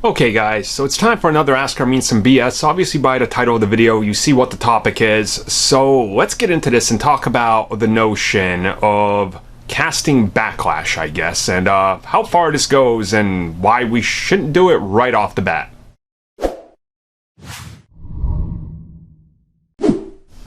Okay guys, so it's time for another Ask Armin Some BS. Obviously by the title of the video you see what the topic is, so let's get into this and talk about the notion of casting backlash, I guess, and how far this goes and why we shouldn't do it right off the bat.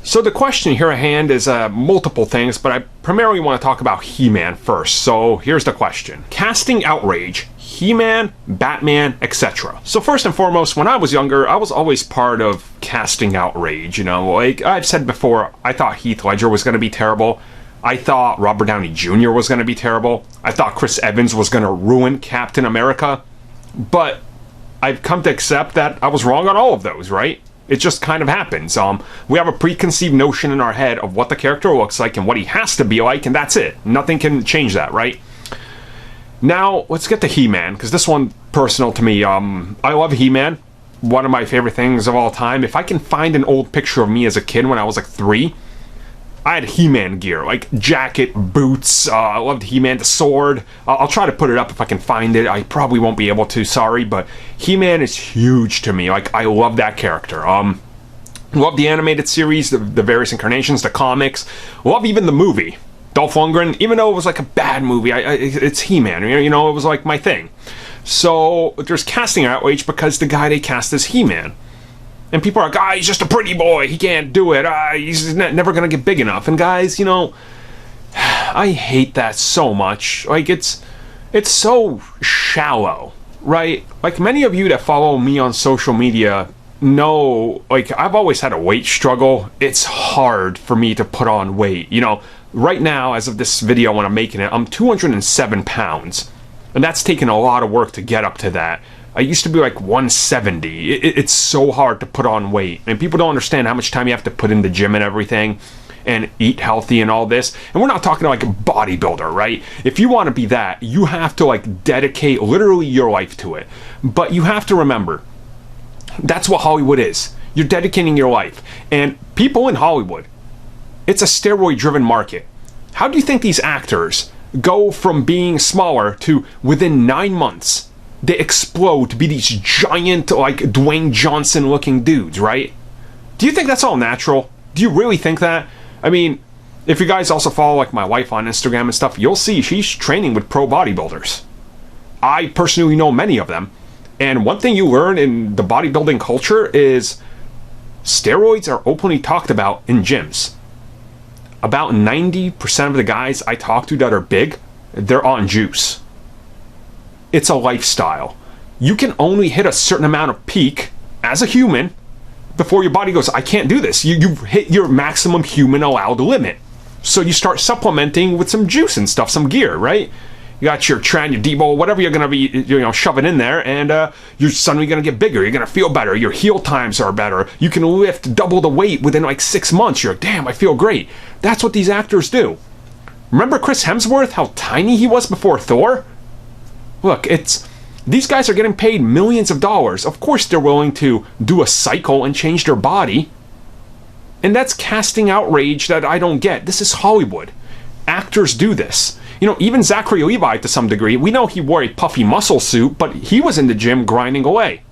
So the question here at hand is multiple things, but I primarily want to talk about He-Man first. So here's the question. Casting outrage, He-Man, Batman, etc. So first and foremost, when I was younger, I was always part of casting outrage, you know, like I've said before, I thought Heath Ledger was going to be terrible. I thought Robert Downey Jr. was going to be terrible. I thought Chris Evans was going to ruin Captain America. But I've come to accept that I was wrong on all of those, right? It just kind of happens. We have a preconceived notion in our head of what the character looks like and what he has to be like, and that's it. Nothing can change that, right? Now, let's get to He-Man, because this one, personal to me. I love He-Man. One of my favorite things of all time. If I can find an old picture of me as a kid when I was like 3, I had He-Man gear, like jacket, boots. I loved He-Man, the sword. I'll try to put it up if I can find it. I probably won't be able to, sorry, but He-Man is huge to me. Like, I love that character. Love the animated series, the various incarnations, the comics. Love even the movie. Dolph Lundgren, even though it was like a bad movie, it's He-Man, you know, it was like my thing. So there's casting outrage because the guy they cast is He-Man. And people are like, he's just a pretty boy, he can't do it, he's never gonna get big enough. And guys, you know, I hate that so much. Like, it's so shallow, right? Like, many of you that follow me on social media know, like, I've always had a weight struggle. It's hard for me to put on weight, you know. Right now, as of this video when I'm making it, I'm 207 pounds. And that's taken a lot of work to get up to that. I used to be like 170. It's so hard to put on weight. And people don't understand how much time you have to put in the gym and everything. And eat healthy and all this. And we're not talking like a bodybuilder, right? If you want to be that, you have to like dedicate literally your life to it. But you have to remember, that's what Hollywood is. You're dedicating your life. And people in Hollywood, it's a steroid-driven market. How do you think these actors go from being smaller to within 9 months, they explode to be these giant, like, Dwayne Johnson-looking dudes, right? Do you think that's all natural? Do you really think that? I mean, if you guys also follow, like, my wife on Instagram and stuff, you'll see she's training with pro bodybuilders. I personally know many of them. And one thing you learn in the bodybuilding culture is steroids are openly talked about in gyms. About 90% of the guys I talk to that are big, they're on juice. It's a lifestyle. You can only hit a certain amount of peak as a human before your body goes, I can't do this. You hit your maximum human allowed limit. So you start supplementing with some juice and stuff, some gear, right? You got your Tran, your Debo, whatever you're going to be, you know, shoving in there, and you're suddenly going to get bigger. You're going to feel better. Your heel times are better. You can lift double the weight within like 6 months. You're like, damn, I feel great. That's what these actors do. Remember Chris Hemsworth, how tiny he was before Thor? Look, these guys are getting paid millions of dollars. Of course they're willing to do a cycle and change their body. And that's casting outrage that I don't get. This is Hollywood. Actors do this. You know, even Zachary Levi to some degree, we know he wore a puffy muscle suit, but he was in the gym grinding away.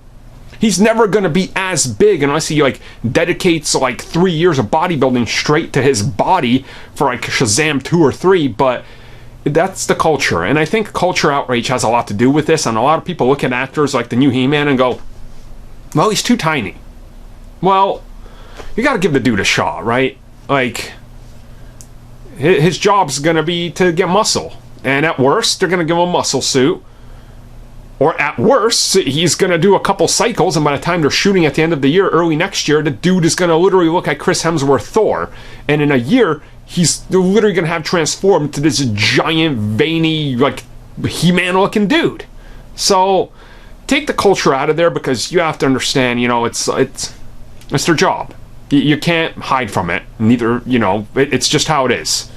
He's never going to be as big unless he, like, dedicates, like, 3 years of bodybuilding straight to his body for, like, Shazam 2 or 3, but that's the culture. And I think culture outrage has a lot to do with this, and a lot of people look at actors like the new He-Man and go, well, he's too tiny. Well, you got to give the dude a shot, right? Like, his job's going to be to get muscle. And at worst, they're going to give him a muscle suit. Or at worst, he's going to do a couple cycles, and by the time they're shooting at the end of the year, early next year, the dude is going to literally look like Chris Hemsworth Thor. And in a year, he's literally going to have transformed to this giant, veiny, like, He-Man looking dude. So, take the culture out of there, because you have to understand, you know, it's their job. You can't hide from it. Neither, you know, it's just how it is.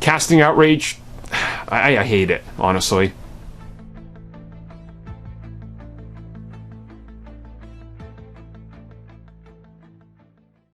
Casting outrage, I hate it, honestly.